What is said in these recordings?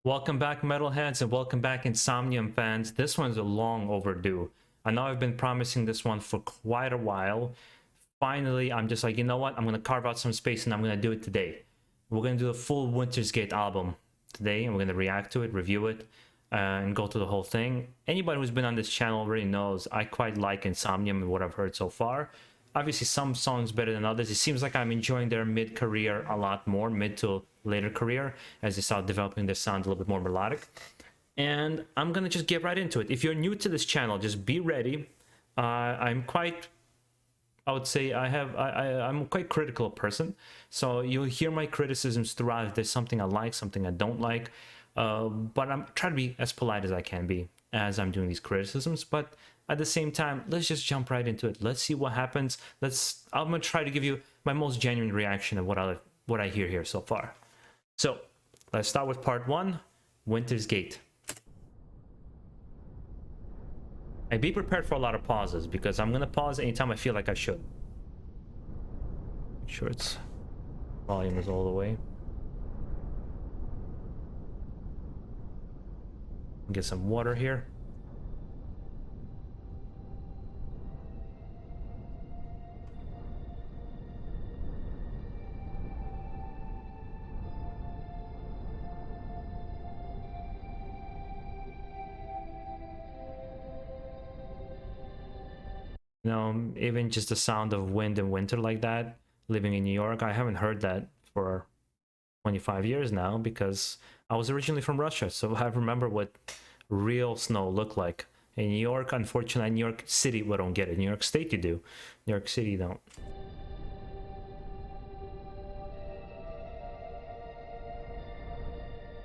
Welcome back, Metalheads, and welcome back, Insomnium fans. This one's a long overdue. I know I've been promising this one for quite a while. Finally, I'm just like, you know what? I'm going to carve out some space and I'm going to do it today. We're going to do a full Winter's Gate album today, and we're going to react to it, review it, and go through the whole thing. Anybody who's been on this channel already knows I quite like Insomnium and what I've heard so far. Obviously, some songs better than others. It seems like I'm enjoying their mid-career a lot more, mid to later career, as they start developing their sound a little bit more melodic. And I'm gonna just get right into it. If you're new to this channel, just be ready. I'm quite, I would say, I'm a quite critical person. So you'll hear my criticisms throughout. If there's something I like, something I don't like. But I'm trying to be as polite as I can be as I'm doing these criticisms. But at the same time, let's just jump right into it. Let's see what happens. I'm gonna try to give you my most genuine reaction of what I hear here so far. So let's start with part 1, Winter's Gate. And be prepared for a lot of pauses, because I'm gonna pause anytime I feel like I should. Make sure its volume is all the way. Get some water here. You know, even just the sound of wind in winter like that, living in New York, I haven't heard that for 25 years now, because I was originally from Russia, so I remember what real snow looked like. In New York, unfortunately, New York City, we don't get it. New York State, you do. New York City, you don't.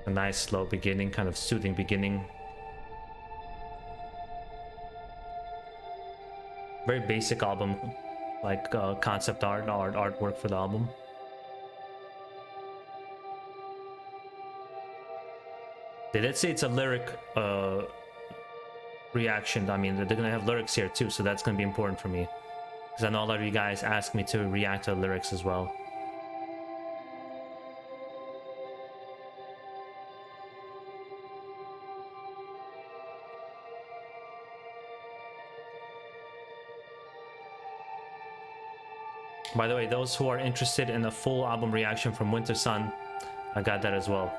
A nice slow beginning, kind of soothing beginning. Very basic album, like concept artwork for the album. They did say it's a lyric reaction. I mean, they're gonna have lyrics here too, so that's gonna be important for me, because I know a lot of you guys ask me to react to the lyrics as well. By the way, those who are interested in a full album reaction from Winter Sun, I got that as well.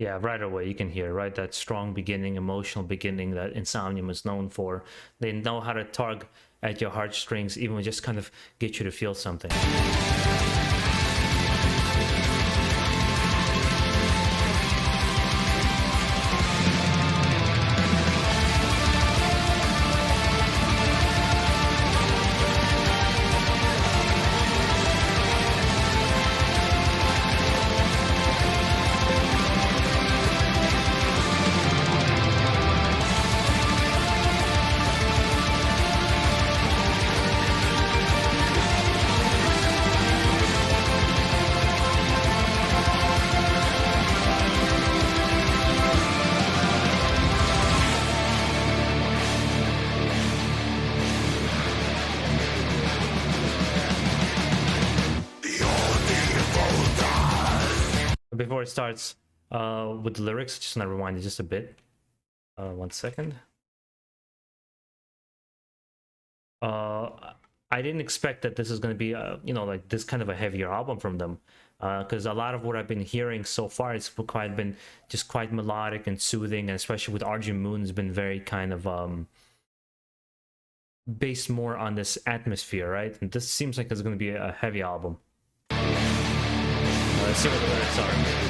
Yeah, right away you can hear, right, that strong beginning, emotional beginning that Insomnium is known for. They know how to tug at your heartstrings, even just kind of get you to feel something. Before it starts with the lyrics, just want to rewind it just a bit. 1 second. I didn't expect that this is going to be, you know, like this kind of a heavier album from them, because a lot of what I've been hearing so far is been just quite melodic and soothing, and especially with Arjun Moon has been very kind of based more on this atmosphere, right? And this seems like it's going to be a heavy album. Let's see what the lyrics are.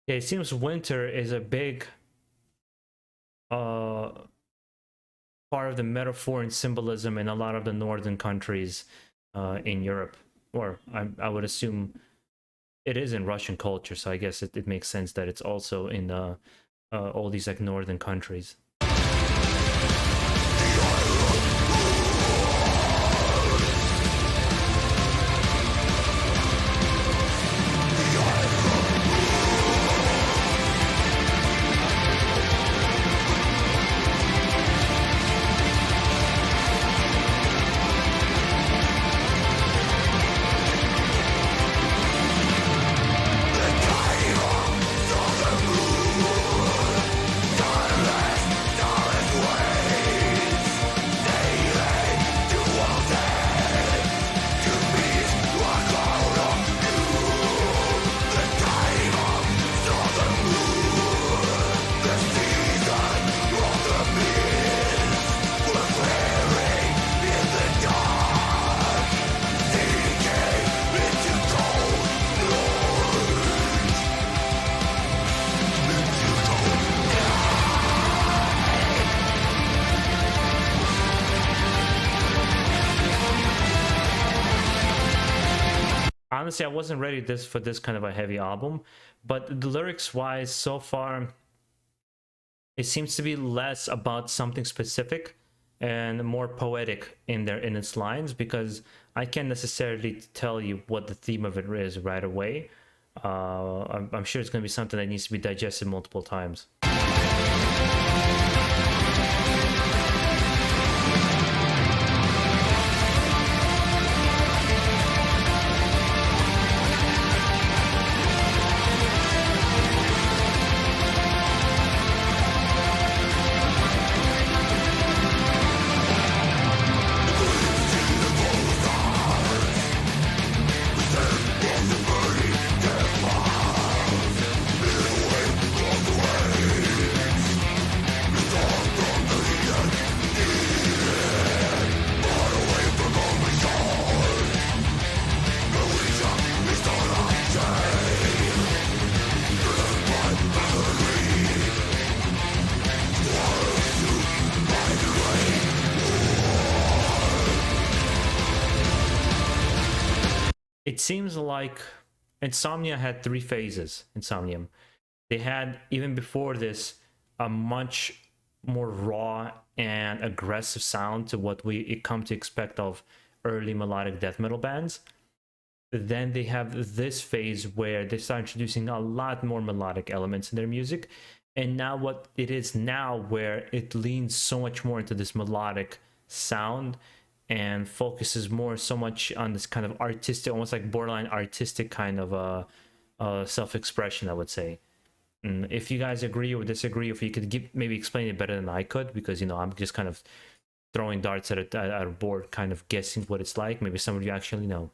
Yeah, it seems winter is a big uh part of the metaphor and symbolism in a lot of the northern countries in Europe, or I would assume it is in Russian culture. So I guess it makes sense that it's also in all these like northern countries. Honestly, I wasn't ready for this kind of a heavy album, but the lyrics wise, so far, it seems to be less about something specific and more poetic in its lines, because I can't necessarily tell you what the theme of it is right away. I'm sure it's going to be something that needs to be digested multiple times. It seems like Insomnia had 3 phases. Insomnium. They had, even before this, a much more raw and aggressive sound to what we come to expect of early melodic death metal bands. Then they have this phase where they start introducing a lot more melodic elements in their music. And now what it is now, where it leans so much more into this melodic sound and focuses more so much on this kind of artistic, almost like borderline artistic kind of self-expression, I would say. If you guys agree or disagree, if you could maybe explain it better than I could, because, you know, I'm just kind of throwing darts at a board, kind of guessing what it's like. Maybe some of you actually know.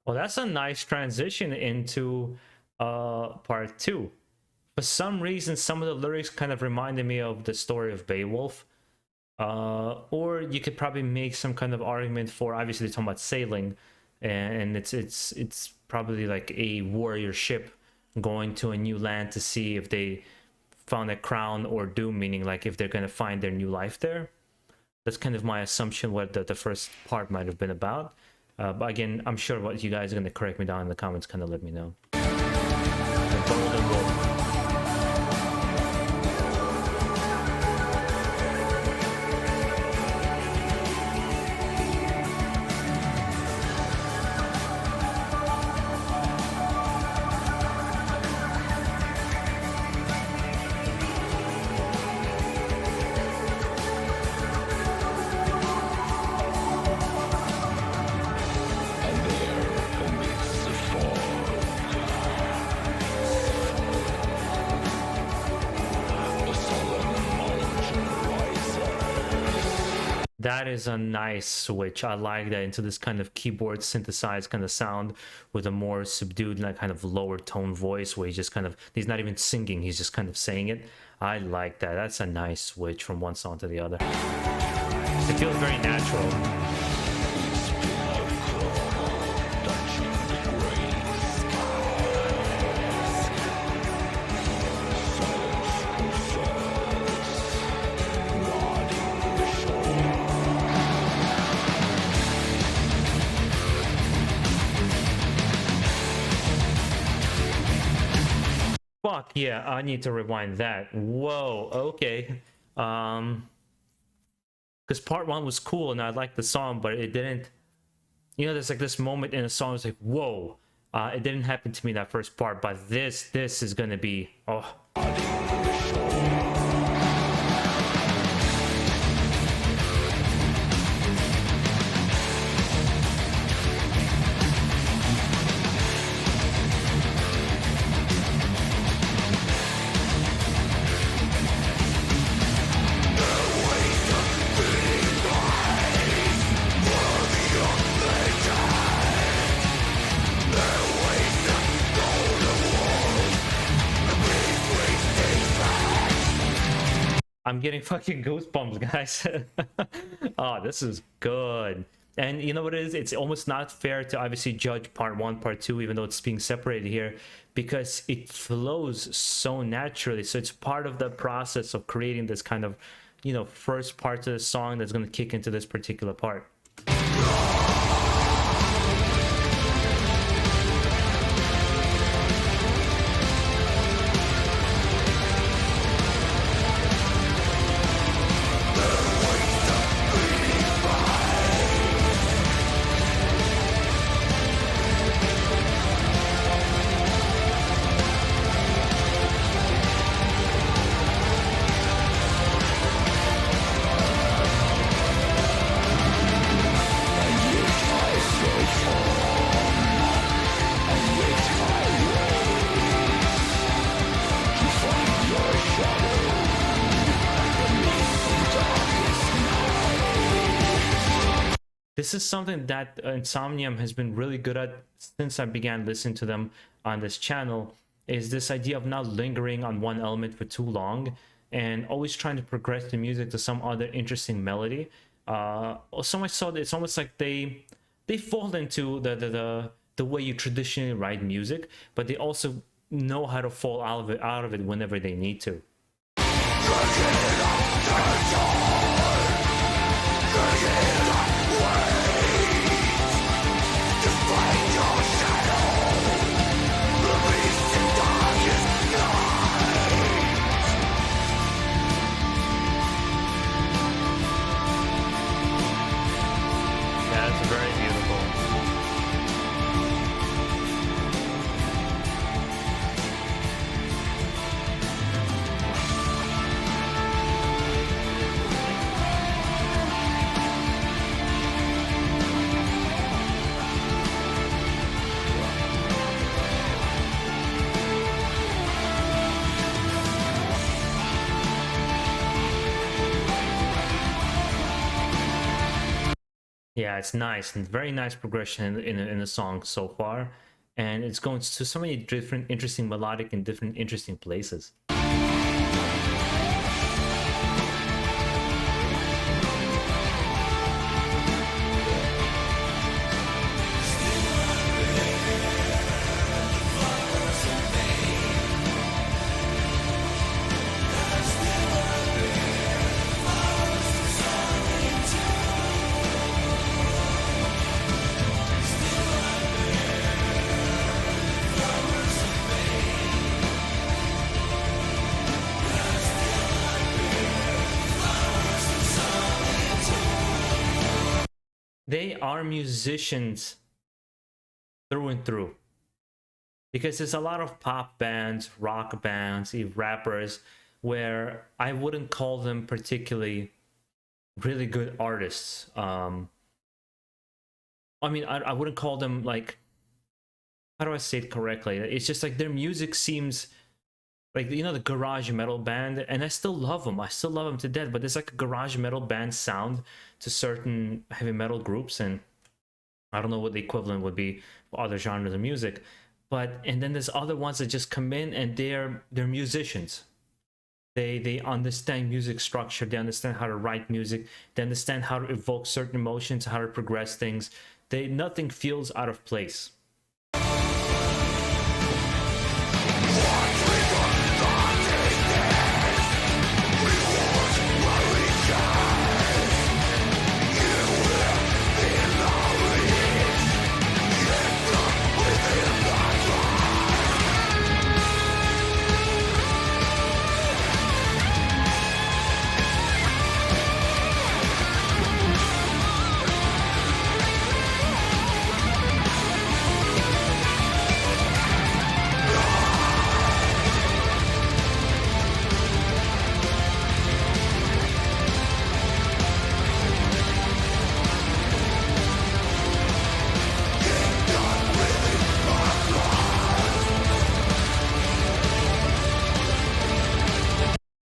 Well, that's a nice transition into part 2. For some reason, some of the lyrics kind of reminded me of the story of Beowulf. Or you could probably make some kind of argument for, obviously they're talking about sailing, and it's probably like a warrior ship going to a new land to see if they found a crown or doom, meaning like if they're going to find their new life there. That's kind of my assumption what the first part might have been about. But again, I'm sure what you guys are going to correct me down in the comments, kind of let me know. The Golden Wolf. That is a nice switch. I like that, into this kind of keyboard synthesized kind of sound with a more subdued, like kind of lower tone voice where he's just kind of, he's not even singing, he's just kind of saying it. I like that. That's a nice switch from one song to the other. It feels very natural. Fuck yeah, I need to rewind that. Whoa, okay. Because part one was cool and I liked the song, but it didn't, you know, there's like this moment in a song, it's like, whoa. It didn't happen to me that first part, but this is gonna be, oh. I'm getting fucking goosebumps, guys. Oh, this is good. And you know what it is? It's almost not fair to obviously judge part one, part two, even though it's being separated here, because it flows so naturally. So it's part of the process of creating this kind of, you know, first part of the song that's going to kick into this particular part. This is something that Insomnium has been really good at since I began listening to them on this channel, is this idea of not lingering on one element for too long and always trying to progress the music to some other interesting melody. So much so that it's almost like they fall into the way you traditionally write music, but they also know how to fall out of it whenever they need to. That's very beautiful. Yeah, it's nice and very nice progression in the song so far, and it's going to so many different interesting melodic and different interesting places. they are musicians through and through, because there's a lot of pop bands, rock bands, even rappers where I wouldn't call them particularly really good artists. I mean, I wouldn't call them like, how do I say it correctly? It's just like their music seems like, you know, the garage metal band, and I still love them. I still love them to death, but there's like a garage metal band sound to certain heavy metal groups, and I don't know what the equivalent would be for other genres of music. But and then there's other ones that just come in and they're musicians. They understand music structure, they understand how to write music, they understand how to evoke certain emotions, how to progress things. Nothing feels out of place.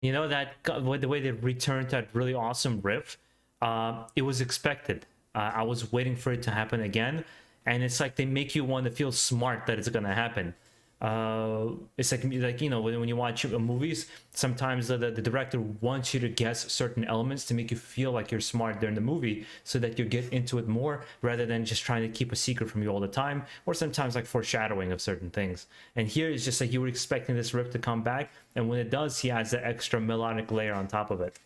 You know, that the way they returned that really awesome riff, it was expected. I was waiting for it to happen again, and it's like they make you want to feel smart that it's gonna happen. It's like you know, when you watch movies, sometimes the director wants you to guess certain elements to make you feel like you're smart during the movie, so that you get into it more rather than just trying to keep a secret from you all the time, or sometimes like foreshadowing of certain things. And here it's just like you were expecting this riff to come back, and when it does, he adds that extra melodic layer on top of it.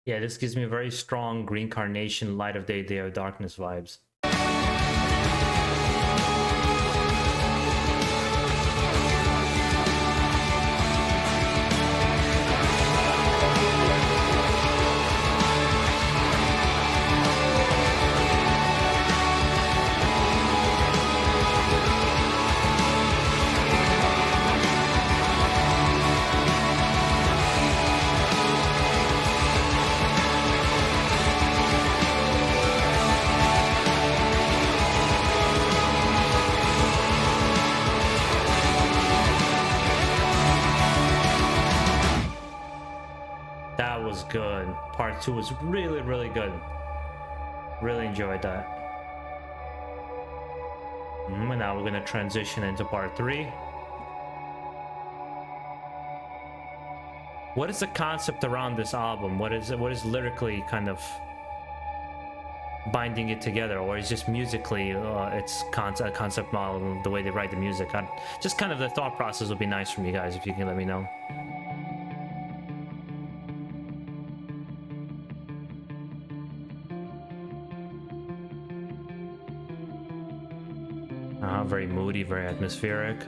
Yeah, this gives me very strong Green Carnation, Light of Day, Day of Darkness vibes. That was good. Part 2 was really, really good. Really enjoyed that. And now we're going to transition into part 3. What is the concept around this album? What is lyrically kind of binding it together, or is just musically it's a concept model, the way they write the music? Just kind of the thought process would be nice from you guys if you can let me know. Very moody, very atmospheric.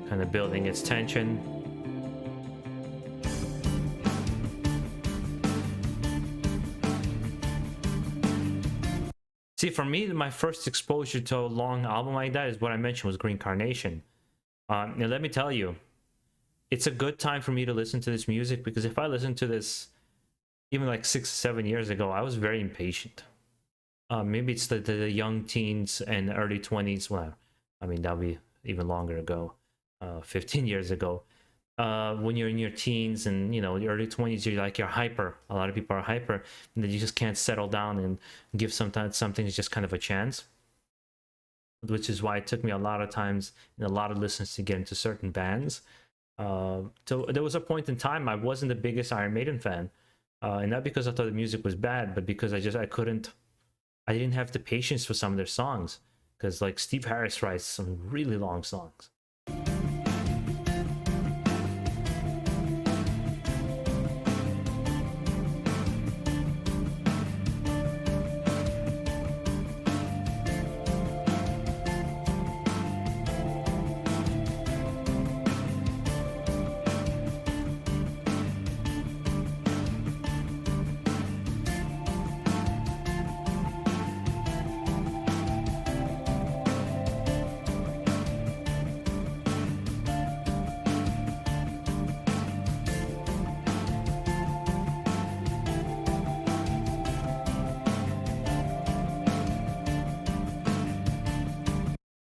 Kind of building its tension. See, for me, my first exposure to a long album like that is what I mentioned was Green Carnation. Now, let me tell you, it's a good time for me to listen to this music, because if I listened to this even like 6 or 7 years ago, I was very impatient. Maybe it's the young teens and early 20s. Well, I mean, that'll be even longer ago, 15 years ago. When you're in your teens and, you know, your early 20s, you're hyper. A lot of people are hyper, and then you just can't settle down and give sometimes something just kind of a chance. Which is why it took me a lot of times and a lot of listens to get into certain bands. So there was a point in time I wasn't the biggest Iron Maiden fan, and not because I thought the music was bad, but because I didn't have the patience for some of their songs, because like Steve Harris writes some really long songs.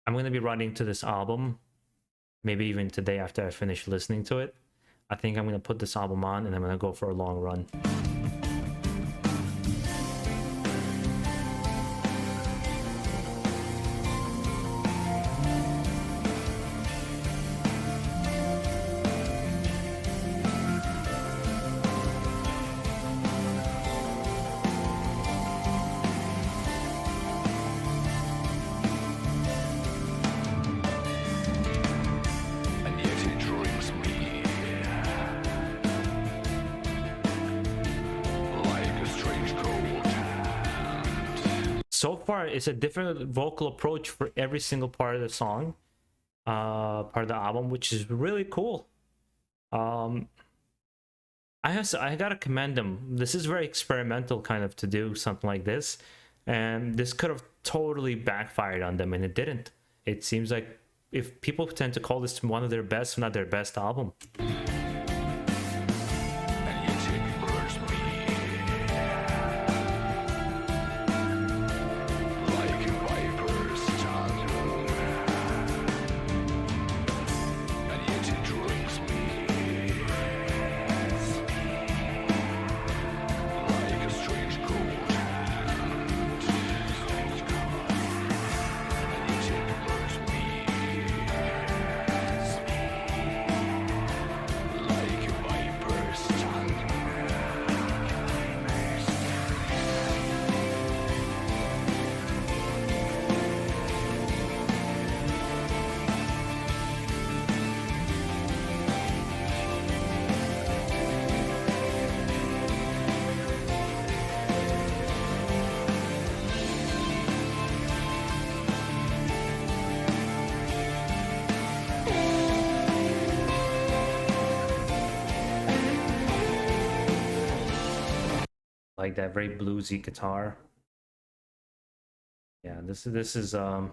I'm going to be running to this album, maybe even today after I finish listening to it. I think I'm going to put this album on and I'm going to go for a long run. So far, it's a different vocal approach for every single part of the song, part of the album, which is really cool. I gotta commend them. This is very experimental, kind of, to do something like this, and this could have totally backfired on them, and it didn't. It seems like if people tend to call this one of their best, if not their best album. Like that very bluesy guitar. Yeah, this is I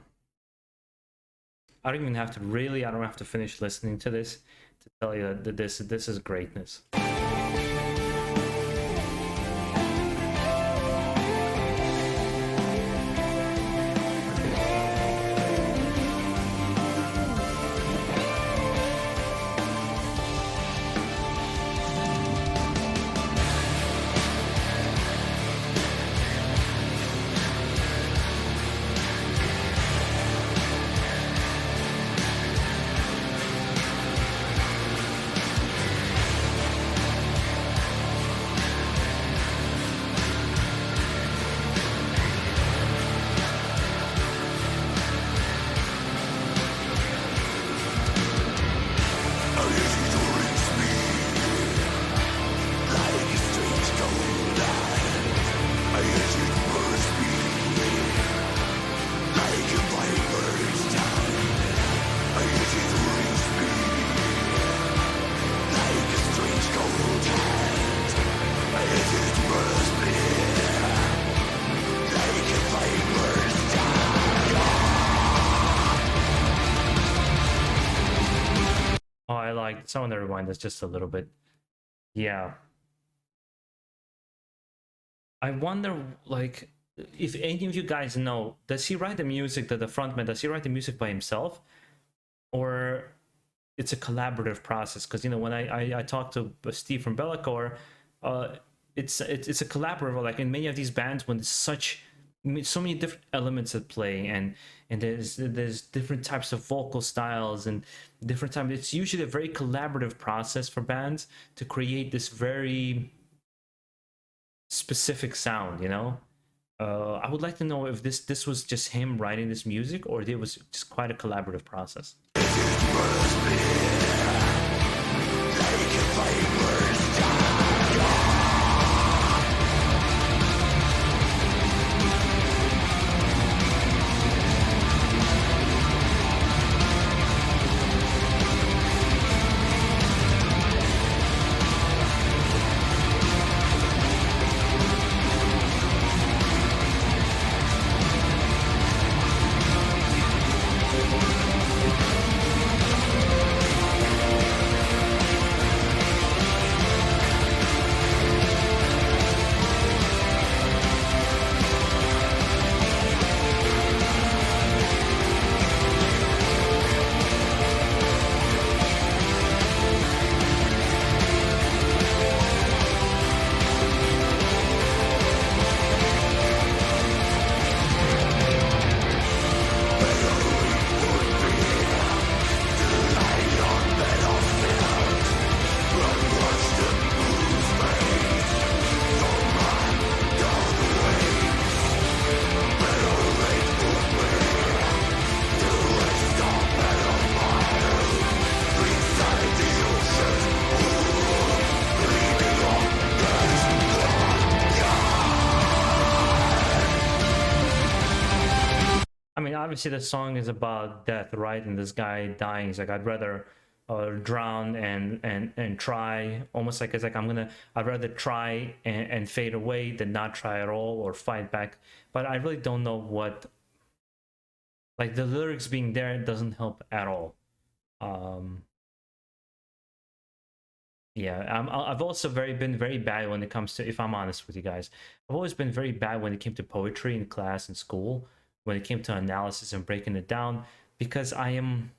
don't even have to I don't have to finish listening to this to tell you that this is greatness. So I want to rewind this just a little bit. Yeah. I wonder, like, if any of you guys know, does he write the music, the frontman, does he write the music by himself? Or it's a collaborative process? Because, you know, when I talked to Steve from Bellacore, it's a collaborative, like in many of these bands, when there's so many different elements at play, and there's different types of vocal styles and different times. It's usually a very collaborative process for bands to create this very specific sound, you know. I would like to know if this was just him writing this music, or it was just quite a collaborative process. Obviously the song is about death, right? And this guy dying, he's like, I'd rather drown and try, almost like it's like I'd rather try and fade away than not try at all or fight back. But I really don't know what, like, the lyrics being there doesn't help at all. Yeah, I've also been very bad when it comes to, if I'm honest with you guys, I've always been very bad when it came to poetry in class and school, when it came to analysis and breaking it down, because I'm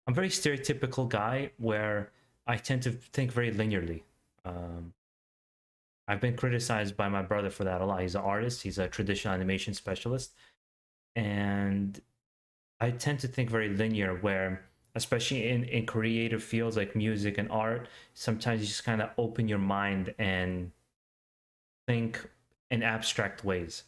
a very stereotypical guy where I tend to think very linearly. I've been criticized by my brother for that a lot. He's an artist, he's a traditional animation specialist, and I tend to think very linear, where especially in creative fields like music and art, sometimes you just kind of open your mind and think in abstract ways.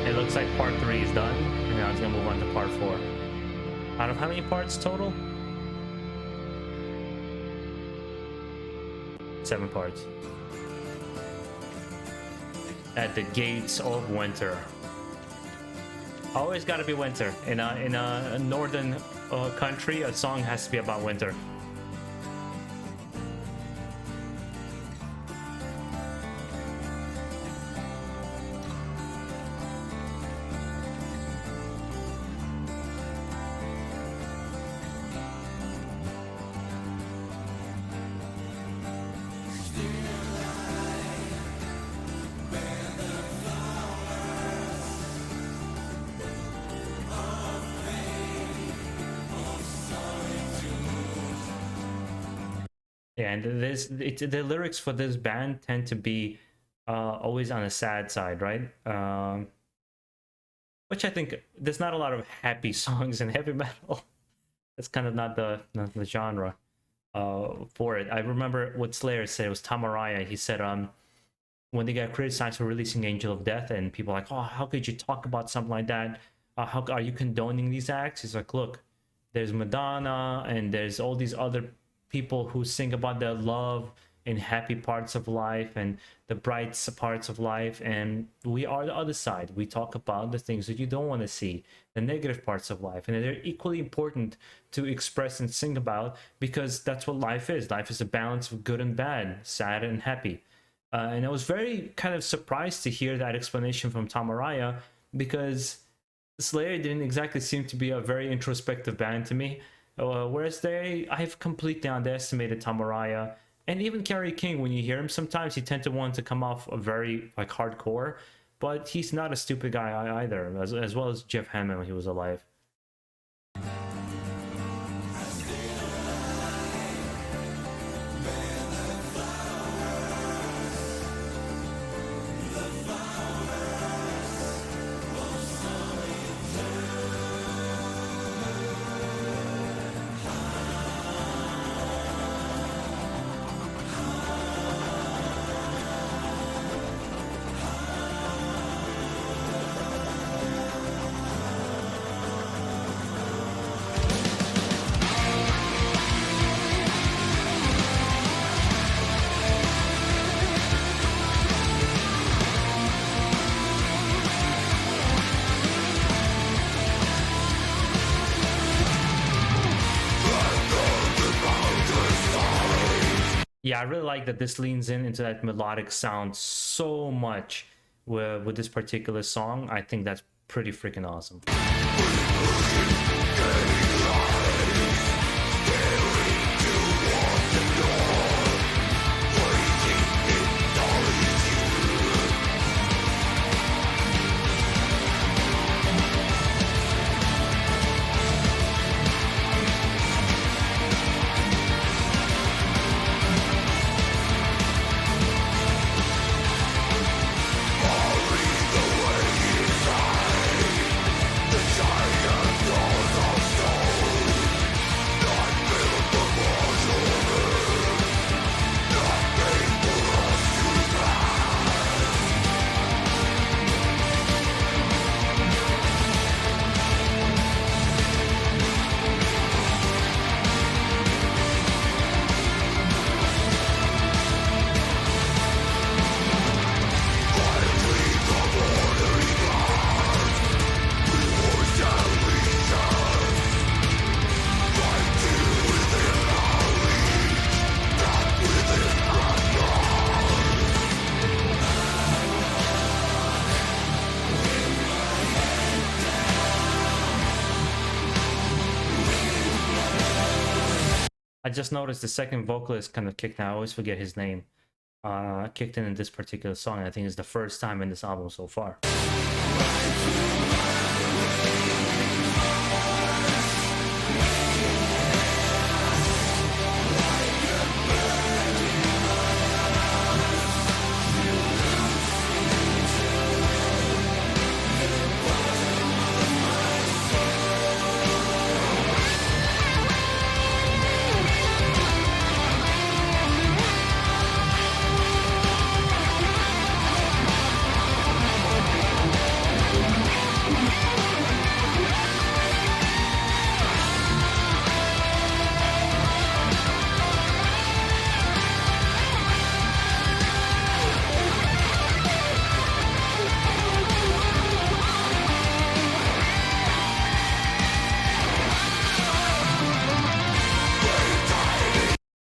It looks like part 3 is done, and now it's gonna move on to part 4. Out of how many parts total? 7 parts. At the gates of winter. Always gotta be winter. In a northern country, a song has to be about winter. Yeah, and the lyrics for this band tend to be always on the sad side, right? Which I think there's not a lot of happy songs in heavy metal. That's kind of not the genre for it. I remember what Slayer said. It was Tom Araya. He said when they got criticized for releasing Angel of Death, and people were like, oh, how could you talk about something like that? How are you condoning these acts? He's like, look, there's Madonna and there's all these other people who sing about their love in happy parts of life and the bright parts of life, and we are the other side. We talk about the things that you don't want to see, the negative parts of life, and they're equally important to express and sing about, because that's what life is. Life is a balance of good and bad, sad and happy. And I was very kind of surprised to hear that explanation from Tom Araya, because Slayer didn't exactly seem to be a very introspective band to me. Whereas I've completely underestimated Tom Araya. And even Kerry King, when you hear him, sometimes he tend to want to come off a very like hardcore, but he's not a stupid guy either, as well as Jeff Hammond when he was alive. Yeah, I really like that this leans into that melodic sound so much with this particular song. I think that's pretty freaking awesome. I just noticed the second vocalist kind of kicked in. I always forget his name. Kicked in this particular song. I think it's the first time in this album so far.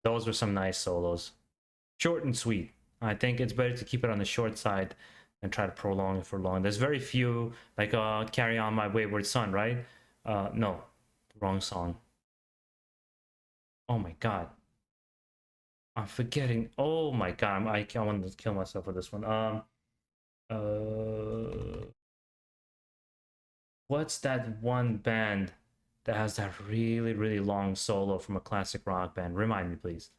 Those were some nice solos. Short and sweet. I think it's better to keep it on the short side and try to prolong it for long. There's very few, like Carry On My Wayward Son, right? No, wrong song. Oh my god. I'm forgetting. Oh my god, I wanted to kill myself with this one. What's that one band that has that really, really long solo from a classic rock band? Remind me, please.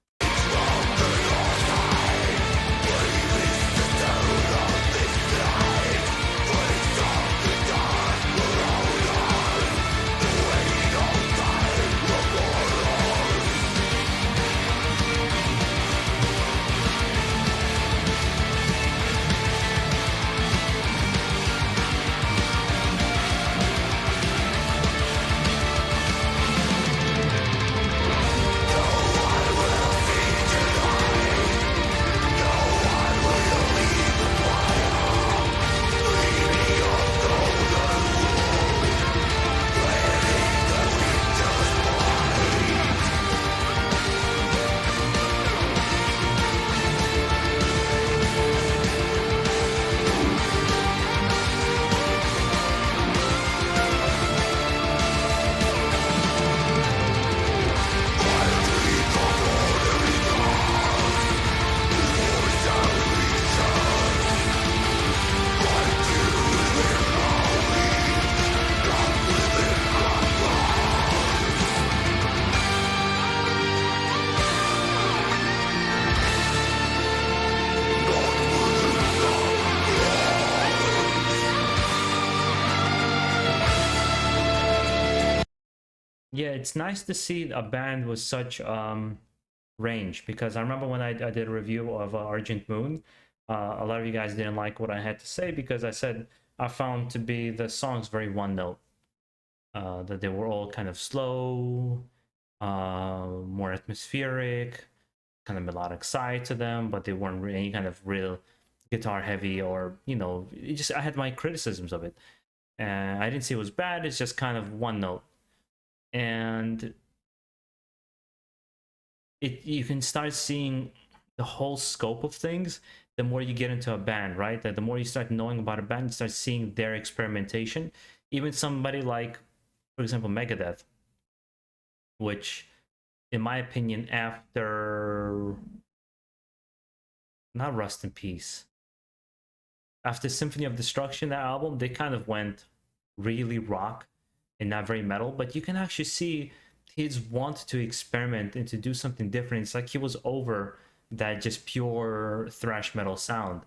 Yeah, it's nice to see a band with such range, because I remember when I did a review of Argent Moon, a lot of you guys didn't like what I had to say because I said I found to be the songs very one note, that they were all kind of slow, more atmospheric, kind of melodic side to them, but they weren't really any kind of real guitar heavy, or it just, I had my criticisms of it, and I didn't say it was bad. It's just kind of one note, and you can start seeing the whole scope of things the more you get into a band, right? That the more you start knowing about a band, you start seeing their experimentation. Even somebody like, for example, Megadeth, which, in my opinion, after, not Rust in Peace, after Symphony of Destruction, that album, they kind of went really rock and not very metal. But you can actually see his want to experiment and to do something different. It's like he was over that just pure thrash metal sound.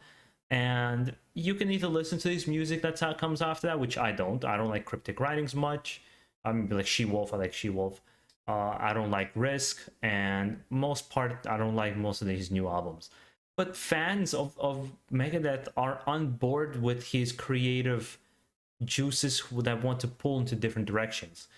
And you can either listen to his music that's how it comes after that, which I don't. I don't like Cryptic Writings much. I mean, like She-Wolf, I like She-Wolf. I don't like Risk, and most part, I don't like most of his new albums. But fans of Megadeth are on board with his creative juices that want to pull into different directions.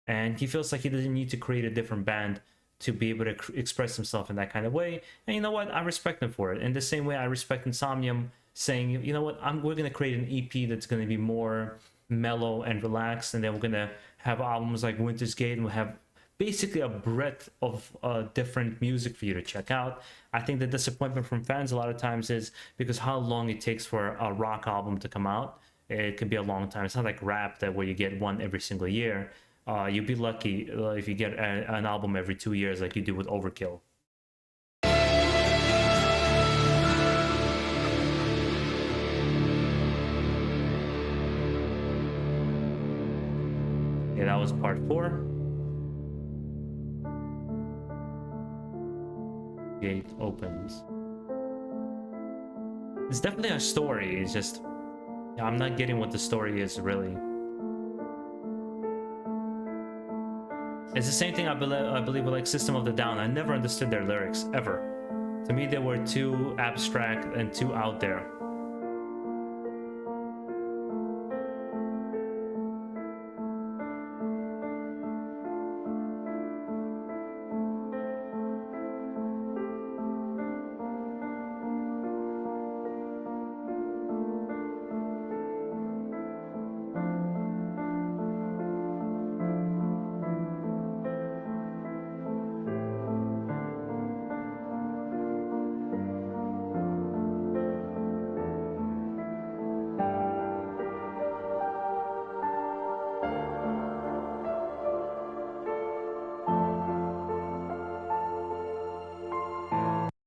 And he feels like he doesn't need to create a different band to be able to express himself in that kind of way. And you know what? I respect him for it. In the same way I respect Insomnium saying, you know what, we're going to create an EP that's going to be more mellow and relaxed, and then we're going to have albums like Winter's Gate, and we'll have basically a breadth of different music for you to check out. I think the disappointment from fans a lot of times is because how long it takes for a rock album to come out. It could be a long time. It's not like rap that where you get one every single year. You'd be lucky if you get an album every 2 years like you do with Overkill. Yeah, that was part 4. Gate opens. It's definitely a story. It's just, I'm not getting what the story is really. It's the same thing I believe with like System of the Down. I never understood their lyrics ever. To me, they were too abstract and too out there.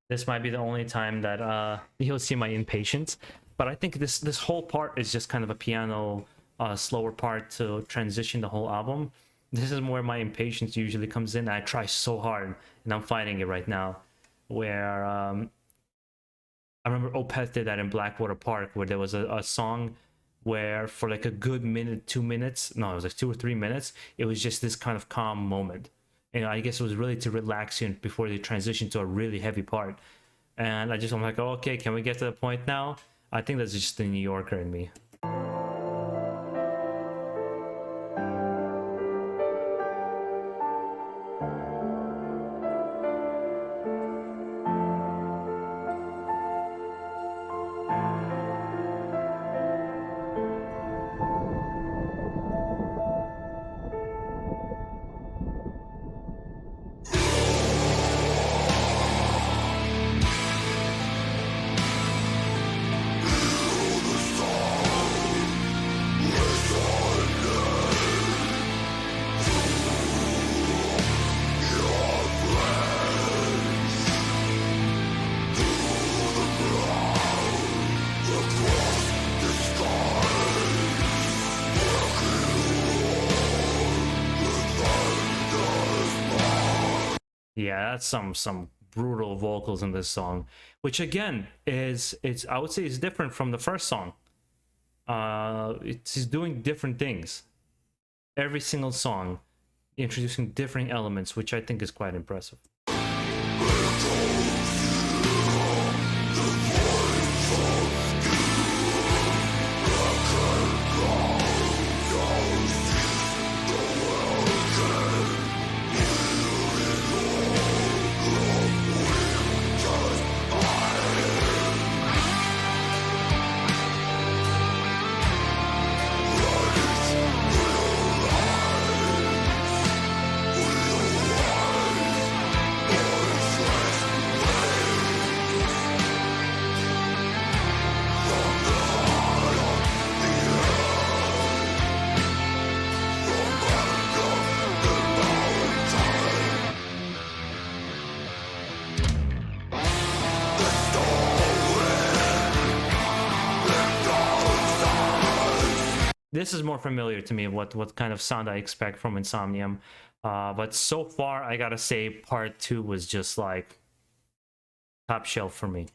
This might be the only time that you'll see my impatience, but I think this whole part is just kind of a piano slower part to transition the whole album. This is where my impatience usually comes in. I try so hard, and I'm fighting it right now. Where I remember Opeth did that in Blackwater Park, where there was a song where for like a good minute, 2 minutes, no, it was like 2 or 3 minutes, it was just this kind of calm moment. And I guess it was really to relax you before they transition to a really heavy part. And I'm like, oh, okay, can we get to the point now? I think that's just the New Yorker in me. Yeah, that's some brutal vocals in this song, which again it's I would say is different from the first song. It's doing different things every single song. introducing different elements, which I think is quite impressive. This is more familiar to me, what kind of sound I expect from Insomnium. But so far, I gotta say, part 2 was just like top shelf for me.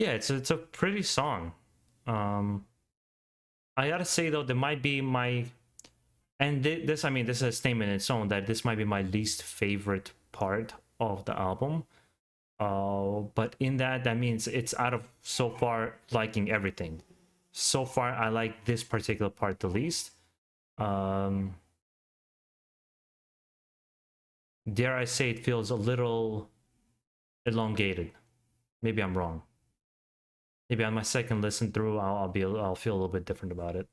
Yeah, it's a pretty song. I gotta say though, there might be my, and this, I mean, this is a statement in its own, that this might be my least favorite part of the album. But in that means it's out of so far liking everything. So far, I like this particular part the least. Dare I say it feels a little elongated. Maybe I'm wrong. Maybe on my second listen through, I'll feel a little bit different about it.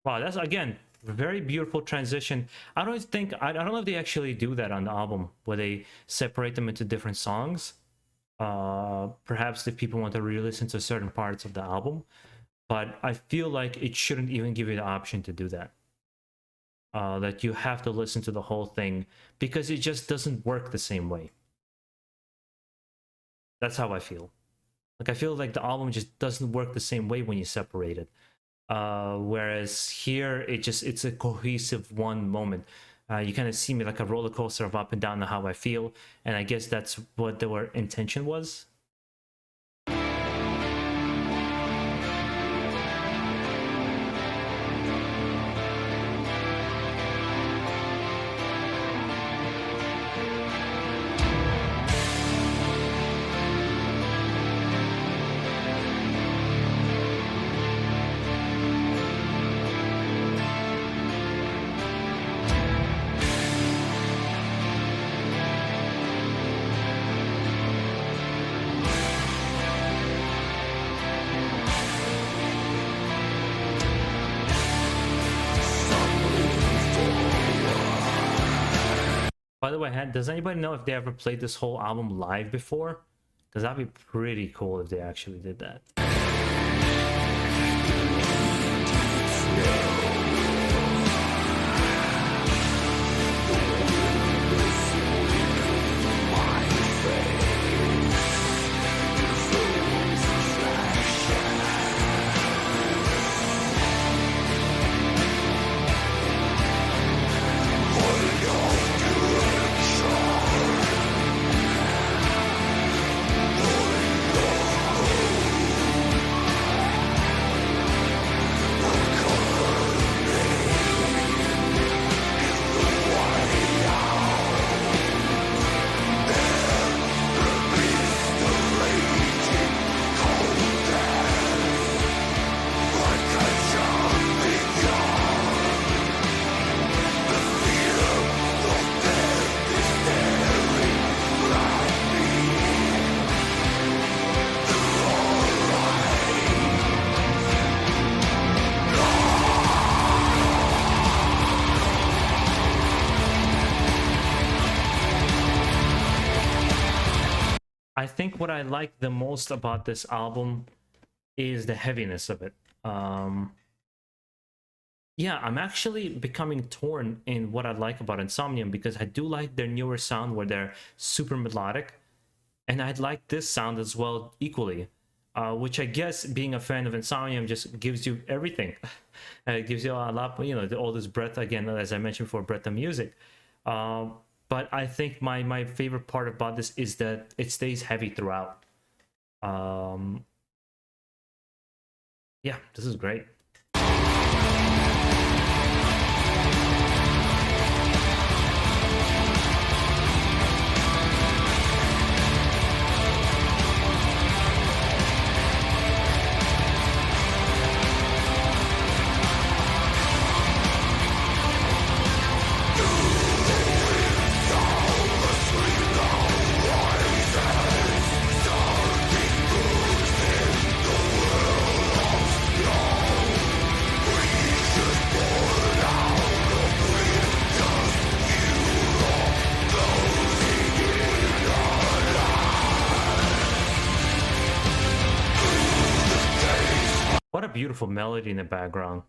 Wow, that's again a very beautiful transition. I don't know if they actually do that on the album where they separate them into different songs. Perhaps if people want to re-listen to certain parts of the album, but I feel like it shouldn't even give you the option to do that. That you have to listen to the whole thing because it just doesn't work the same way. That's how I feel. Like I feel like the album just doesn't work the same way when you separate it. Whereas here it's a cohesive one moment. You kind of see me like a roller coaster of up and down on how I feel, and I guess that's what their intention was. By the way, does anybody know if they ever played this whole album live before? Because that'd be pretty cool if they actually did that. I think what I like the most about this album is the heaviness of it. Yeah, I'm actually becoming torn in what I like about Insomnium, because I do like their newer sound where they're super melodic, and I'd like this sound as well equally. Which I guess being a fan of Insomnium just gives you everything. It gives you a lot, all this breadth again, as I mentioned before, breadth of music. Uh, but I think my favorite part about this is that it stays heavy throughout. Um, yeah, this is great. What a beautiful melody in the background.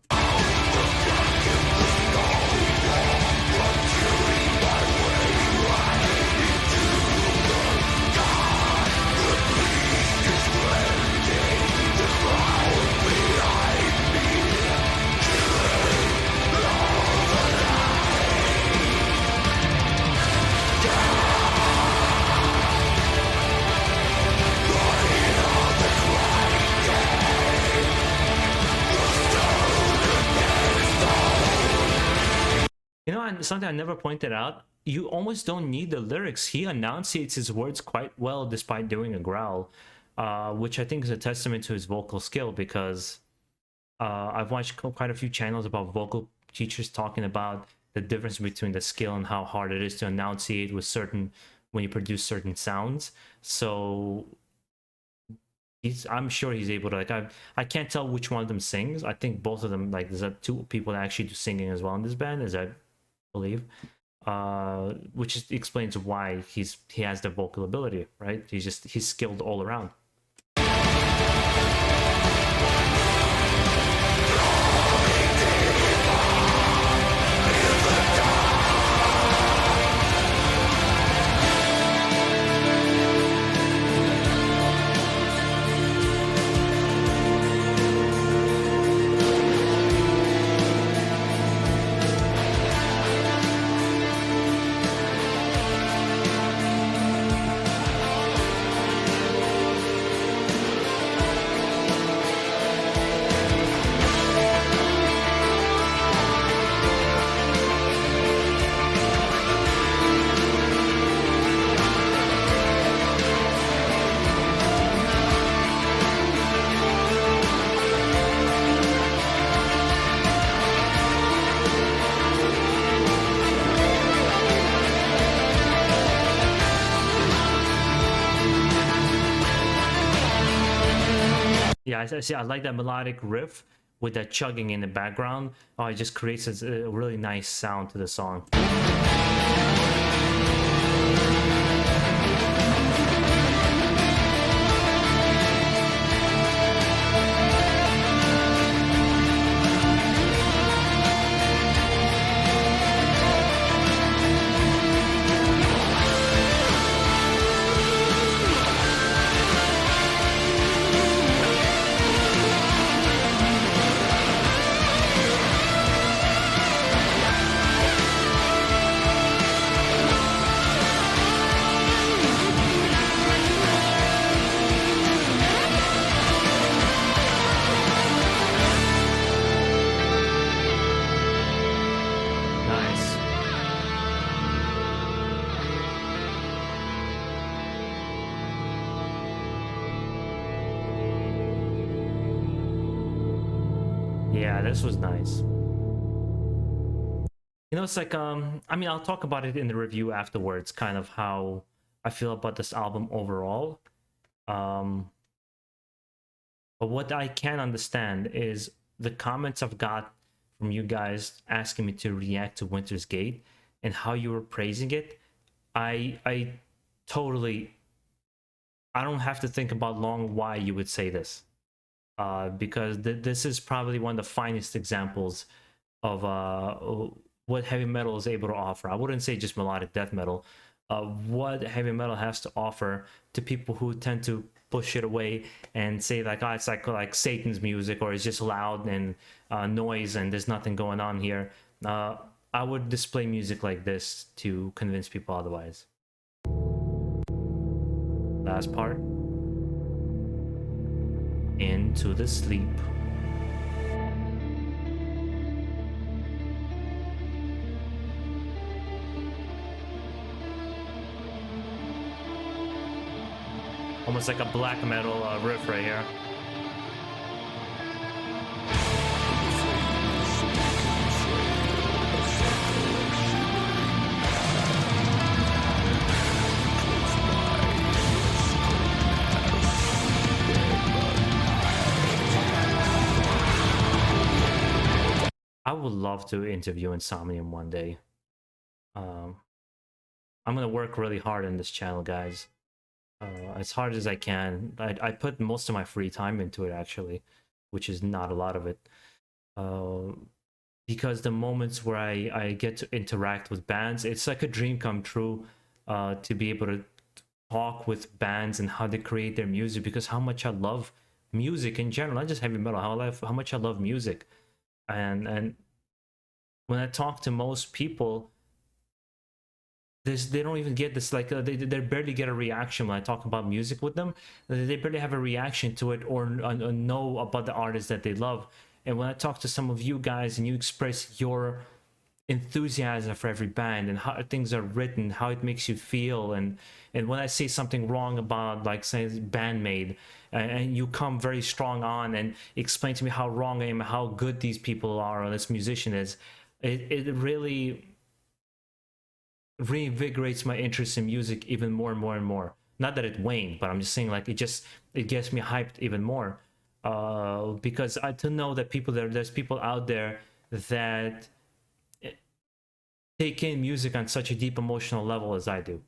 You know, and something I never pointed out, you almost don't need the lyrics. He enunciates his words quite well despite doing a growl, which I think is a testament to his vocal skill, because I've watched quite a few channels about vocal teachers talking about the difference between the skill and how hard it is to enunciate with certain, when you produce certain sounds. So I'm sure he's able to, like, I can't tell which one of them sings. I think both of them, like, there's two people that actually do singing as well in this band, as I believe, which explains why he has the vocal ability, right? He's skilled all around. Yeah, I see. I like that melodic riff with that chugging in the background. Oh, it just creates a really nice sound to the song. Yeah, this was nice. You know, it's like, I mean, I'll talk about it in the review afterwards, kind of how I feel about this album overall. Um, but what I can understand is the comments I've got from you guys asking me to react to Winter's Gate and how you were praising it. I totally I don't have to think about long why you would say this, because this is probably one of the finest examples of what heavy metal is able to offer. I wouldn't say just melodic death metal. What heavy metal has to offer to people who tend to push it away and say like, oh, it's like Satan's music, or it's just loud and noise and there's nothing going on here. I would display music like this to convince people otherwise. Last part. Into the sleep. Almost like a black metal riff right here. I would love to interview Insomnium one day. I'm gonna work really hard on this channel, guys. As hard as I can. I put most of my free time into it, actually, which is not a lot of it. Because the moments where I get to interact with bands, it's like a dream come true to be able to talk with bands and how they create their music, because how much I love music in general, not just heavy metal, how much I love music. And when I talk to most people, they don't even get this, like they barely get a reaction when I talk about music with them. They barely have a reaction to it or know about the artists that they love. And when I talk to some of you guys and you express your enthusiasm for every band and how things are written, how it makes you feel, and when I say something wrong about, like, say, Bandmade, and you come very strong on and explain to me how wrong I am, how good these people are, or this musician is, it really reinvigorates my interest in music even more and more and more. Not that it waned, but I'm just saying, like, it gets me hyped even more, because to know that there's people out there that take in music on such a deep emotional level as I do.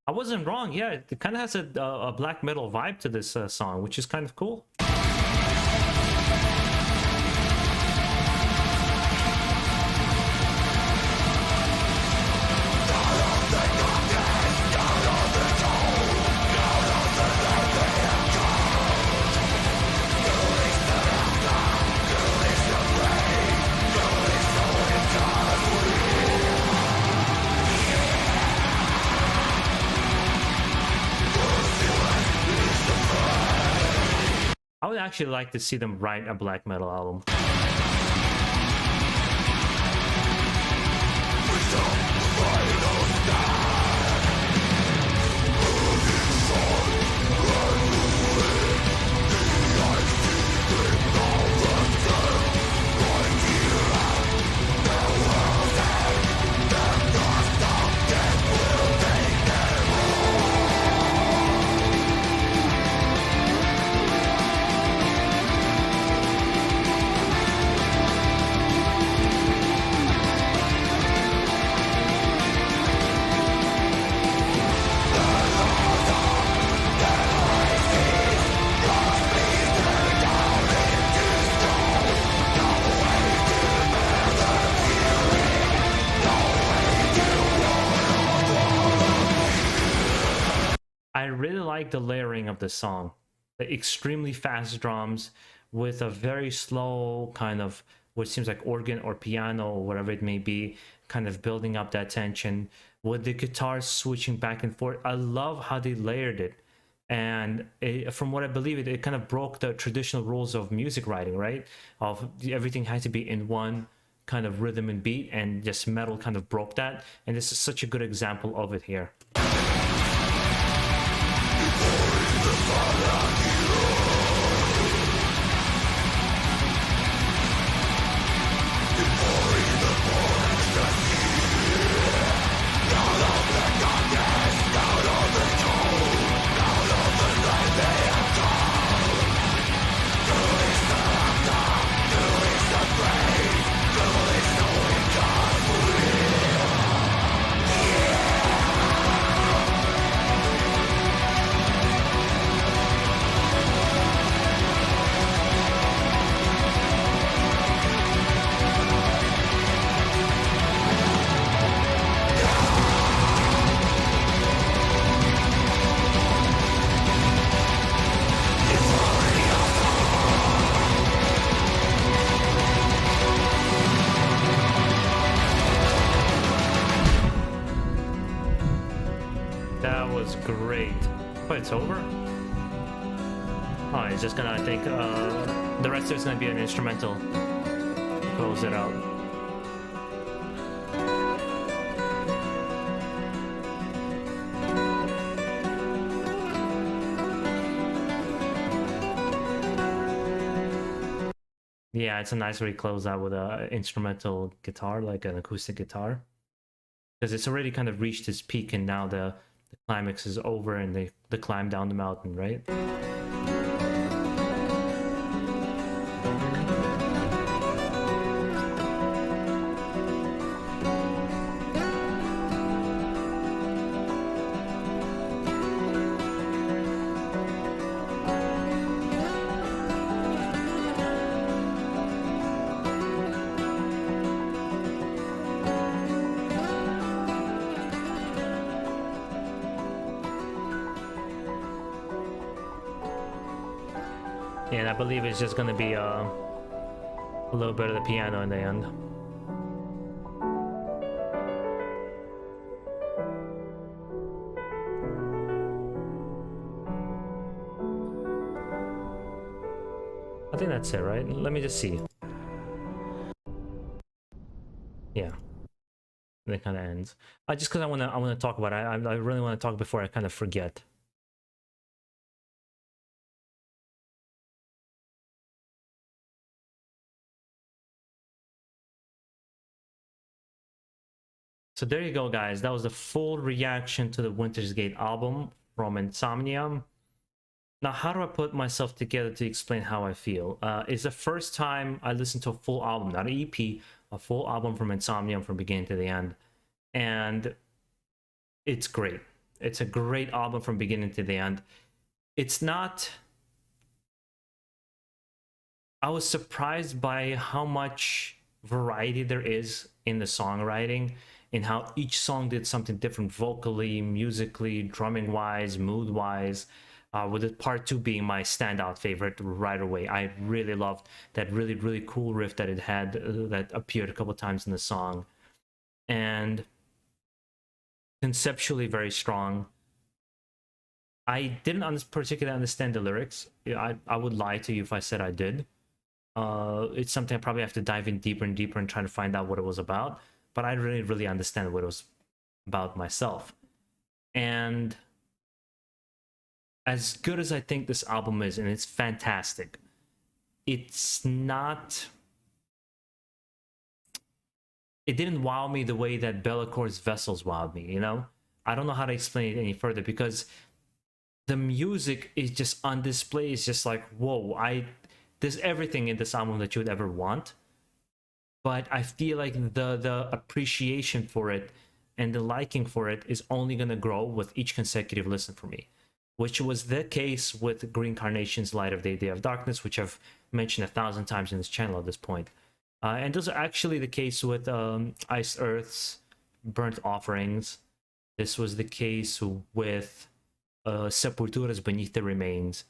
I wasn't wrong. Yeah, it kind of has a black metal vibe to this song, which is kind of cool. I would actually like to see them write a black metal album. I really like the layering of the song. The extremely fast drums with a very slow kind of what seems like organ or piano or whatever it may be, kind of building up that tension with the guitars switching back and forth. I love how they layered it. And from what I believe, it kind of broke the traditional rules of music writing, right? Of everything had to be in one kind of rhythm and beat, and just metal kind of broke that. And this is such a good example of it here. great. But it's over? Oh, it's just gonna, I think, the rest of it's gonna be an instrumental. Close it out. Yeah, it's a nice way to close out with an instrumental guitar, like an acoustic guitar. Because it's already kind of reached its peak, and now the climax is over and the climb down the mountain, right? And I believe it's just gonna be a little bit of the piano in the end. I think that's it, right? Let me just see. Yeah, and it kind of ends. Just because I wanna talk about it. I really want to talk before I kind of forget. So there you go, guys. That was the full reaction to the Winter's Gate album from Insomnium. Now, how do I put myself together to explain how I feel? It's the first time I listened to a full album, not an EP, a full album from Insomnium from beginning to the end. And it's great. It's a great album from beginning to the end. It's not... I was surprised by how much variety there is in the songwriting, in how each song did something different vocally, musically, drumming wise, mood wise, with the part 2 being my standout favorite right away. I really loved that really cool riff that it had that appeared a couple times in the song, and conceptually very strong. I didn't particularly understand the lyrics. I would lie to you if I said I did. It's something I probably have to dive in deeper and deeper and try to find out what it was about. But I really understand what it was about myself. And as good as I think this album is, and it's fantastic, it's not... It didn't wow me the way that Bellacor's Vessels wowed me, you know? I don't know how to explain it any further, because the music is just on display. It's just like, whoa, there's everything in this album that you would ever want. But I feel like the appreciation for it and the liking for it is only going to grow with each consecutive listen for me, which was the case with Green Carnation's Light of Day, Day of Darkness, which I've mentioned 1,000 times in this channel at this point. And those are actually the case with Iced Earth's Burnt Offerings. This was the case with Sepultura's Beneath the Remains.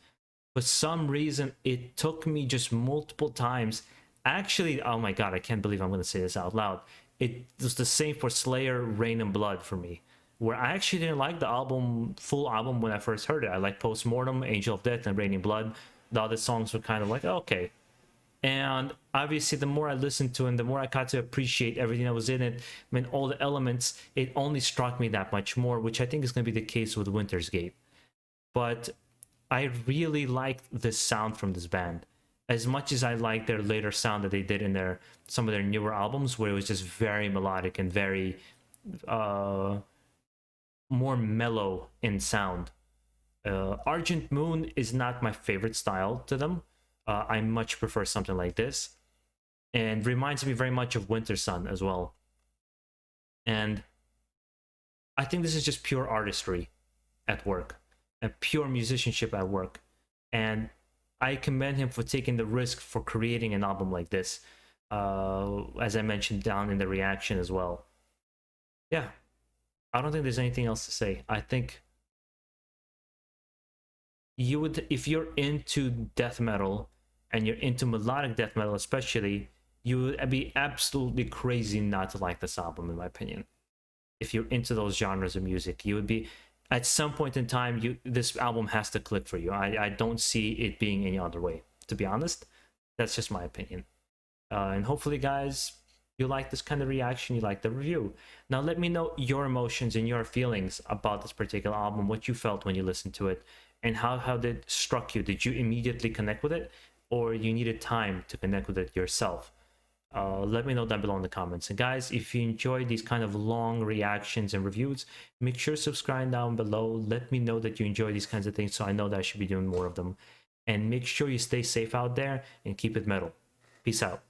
For some reason, it took me just multiple times. Actually, oh my god, I can't believe I'm going to say this out loud. It was the same for Slayer, Rain and Blood for me, where I actually didn't like the album, full album, when I first heard it. I liked Postmortem, Angel of Death, and Rain and Blood. The other songs were kind of like, okay. And obviously, the more I listened to it, and the more I got to appreciate everything that was in it, I mean, all the elements, it only struck me that much more, which I think is going to be the case with Winter's Gate. But I really liked the sound from this band. As much as I like their later sound that they did in some of their newer albums, where it was just very melodic and very more mellow in sound. Argent Moon is not my favorite style to them. I much prefer something like this, and reminds me very much of Winter Sun as well. And I think this is just pure artistry at work, and pure musicianship at work. And I commend him for taking the risk for creating an album like this, as I mentioned down in the reaction as well. Yeah, I don't think there's anything else to say. I think you would, if you're into death metal, and you're into melodic death metal especially, you would be absolutely crazy not to like this album, in my opinion. If you're into those genres of music, you would be at some point in time, this album has to click for you. I don't see it being any other way, to be honest. That's just my opinion. And hopefully, guys, you like this kind of reaction, you like the review. Now let me know your emotions and your feelings about this particular album, what you felt when you listened to it, and how did it struck you. Did you immediately connect with it, or you needed time to connect with it yourself? Let me know down below in the comments. And guys, if you enjoy these kind of long reactions and reviews, make sure to subscribe down below. Let me know that you enjoy these kinds of things, so I know that I should be doing more of them. And make sure you stay safe out there and keep it metal. Peace out.